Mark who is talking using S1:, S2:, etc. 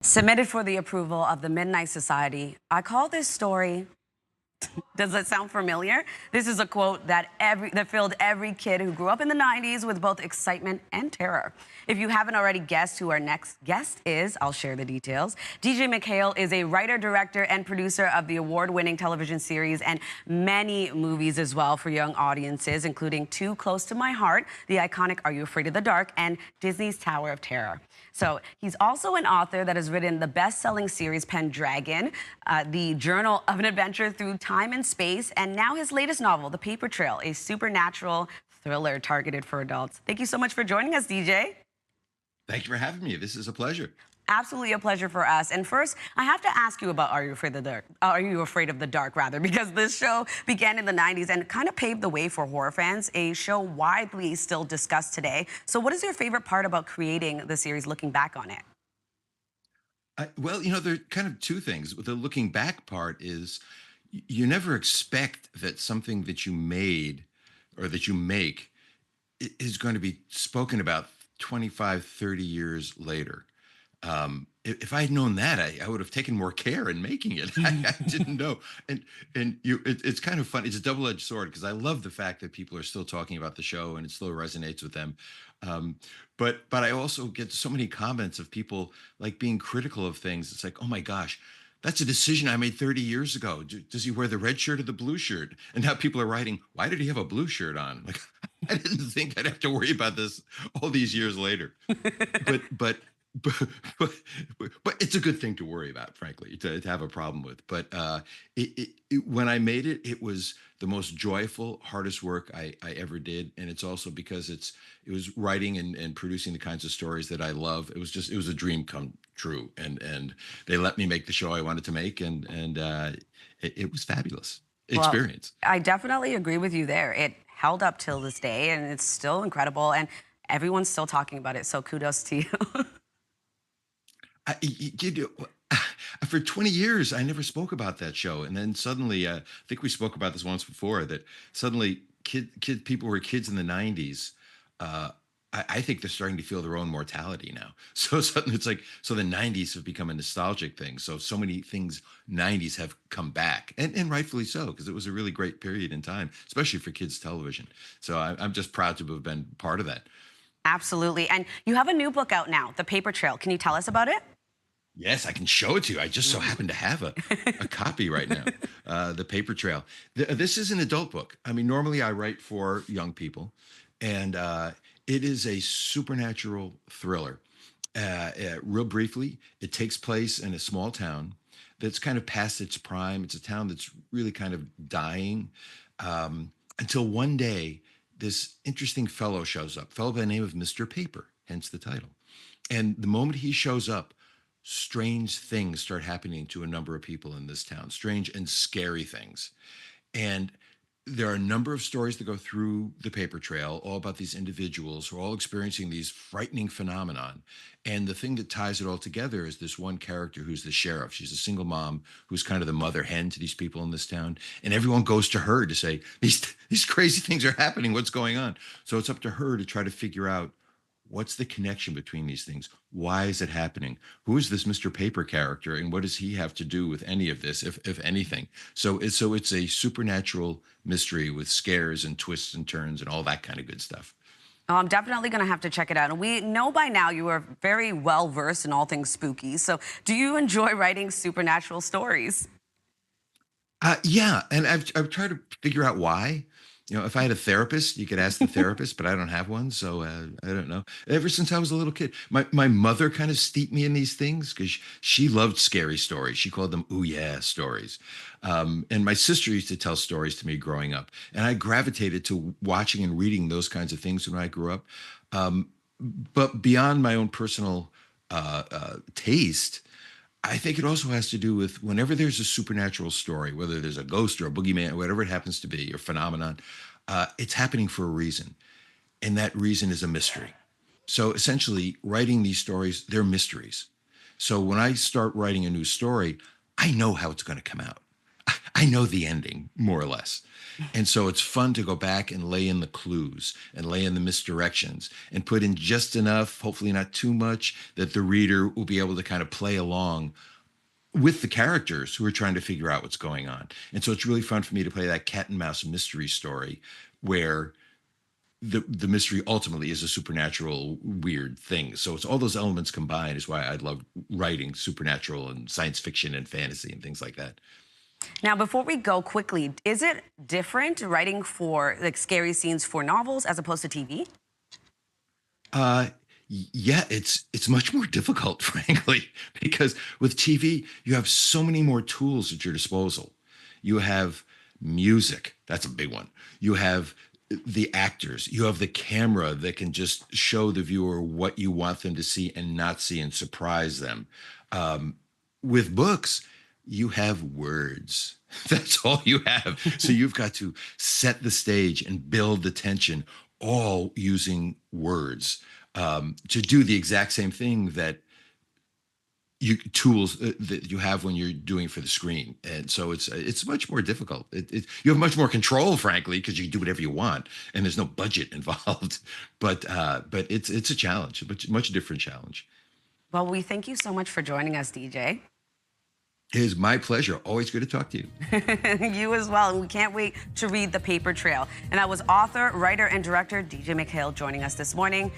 S1: Submitted for the approval of the Midnight Society. I call this story, does it sound familiar? This is a quote that filled every kid who grew up in the 90s with both excitement and terror. If you haven't already guessed who our next guest is, I'll share the details. DJ MacHale is a writer, director, and producer of the award-winning television series and many movies as well for young audiences, including Too Close to My Heart, the iconic Are You Afraid of the Dark, and Disney's Tower of Terror. So he's also an author that has written the best-selling series Pendragon, the Journal of an Adventure Through Time and Space, and now his latest novel, The Paper Trail, a supernatural thriller targeted for adults. Thank you so much for joining us, DJ.
S2: Thank you for having me. This is a pleasure.
S1: Absolutely a pleasure for us. And first, I have to ask you about Are You Afraid of the Dark? Are You Afraid of the Dark, rather, because this show began in the 90s and kind of paved the way for horror fans, a show widely still discussed today. So what is your favorite part about creating the series, looking back on it?
S2: Well, there are kind of two things. The looking back part is you never expect that something that you made or that you make is going to be spoken about 25, 30 years later. If I had known that, I would have taken more care in making it. I didn't know. It's kind of fun. It's a double-edged sword because I love the fact that people are still talking about the show and it still resonates with them. But I also get so many comments of people like being critical of things. It's like, oh my gosh, that's a decision I made 30 years ago. Does he wear the red shirt or the blue shirt? And now people are writing, why did he have a blue shirt on? Like, I didn't think I'd have to worry about this all these years later. But but, but it's a good thing to worry about, frankly, to have a problem with. But when I made it, it was the most joyful, hardest work I ever did. And it's also because it was writing and producing the kinds of stories that I love. It was a dream come true. And they let me make the show I wanted to make. And it was fabulous experience.
S1: Well, I definitely agree with you there. It held up till this day and it's still incredible. And everyone's still talking about it. So kudos to you.
S2: For 20 years, I never spoke about that show. And then suddenly, I think we spoke about this once before, that suddenly people who were kids in the 90s, I think they're starting to feel their own mortality now. So suddenly it's like, so the 90s have become a nostalgic thing. So many things 90s have come back, and rightfully so, because it was a really great period in time, especially for kids television. So I'm just proud to have been part of that.
S1: Absolutely. And you have a new book out now, The Paper Trail. Can you tell us about it?
S2: Yes, I can show it to you. I just so happen to have a copy right now, The Paper Trail. This is an adult book. I mean, normally I write for young people, and it is a supernatural thriller. Real briefly, it takes place in a small town that's kind of past its prime. It's a town that's really kind of dying until one day, this interesting fellow shows up, fellow by the name of Mr. Paper, hence the title. And the moment he shows up, strange things start happening to a number of people in this town, strange and scary things. And there are a number of stories that go through the paper trail, all about these individuals who are all experiencing these frightening phenomenon. And the thing that ties it all together is this one character who's the sheriff. She's a single mom who's kind of the mother hen to these people in this town. And everyone goes to her to say, these crazy things are happening. What's going on? So it's up to her to try to figure out, what's the connection between these things? Why is it happening? Who is this Mr. Paper character, and what does he have to do with any of this, if anything? So it's a supernatural mystery with scares and twists and turns and all that kind of good stuff.
S1: Oh, I'm definitely going to have to check it out. And we know by now you are very well versed in all things spooky. So do you enjoy writing supernatural stories?
S2: Yeah, and I've tried to figure out why. If I had a therapist, you could ask the therapist, but I don't have one, so I don't know. Ever since I was a little kid, my mother kind of steeped me in these things because she loved scary stories. She called them "ooh yeah" stories. And my sister used to tell stories to me growing up, and I gravitated to watching and reading those kinds of things when I grew up. But beyond my own personal taste, I think it also has to do with whenever there's a supernatural story, whether there's a ghost or a boogeyman, or whatever it happens to be, or phenomenon, it's happening for a reason. And that reason is a mystery. So essentially, writing these stories, they're mysteries. So when I start writing a new story, I know how it's going to come out. I know the ending more or less. And so it's fun to go back and lay in the clues and lay in the misdirections and put in just enough, hopefully not too much, that the reader will be able to kind of play along with the characters who are trying to figure out what's going on. And so it's really fun for me to play that cat and mouse mystery story where the mystery ultimately is a supernatural weird thing. So it's all those elements combined is why I love writing supernatural and science fiction and fantasy and things like that.
S1: Now, before we go quickly, is it different writing for like scary scenes for novels as opposed to TV?
S2: Yeah, it's much more difficult, frankly, because with TV, you have so many more tools at your disposal. You have music, that's a big one. You have the actors, you have the camera that can just show the viewer what you want them to see and not see and surprise them. With books, you have words. That's all you have. So you've got to set the stage and build the tension all using words to do the exact same thing that tools that you have when you're doing it for the screen. And so it's much more difficult. You have much more control, frankly, because you can do whatever you want and there's no budget involved. But it's a challenge, a much different challenge.
S1: Well, we thank you so much for joining us, DJ.
S2: It is my pleasure. Always good to talk to you.
S1: You as well. And we can't wait to read The Paper Trail. And that was author, writer, and director DJ MacHale joining us this morning.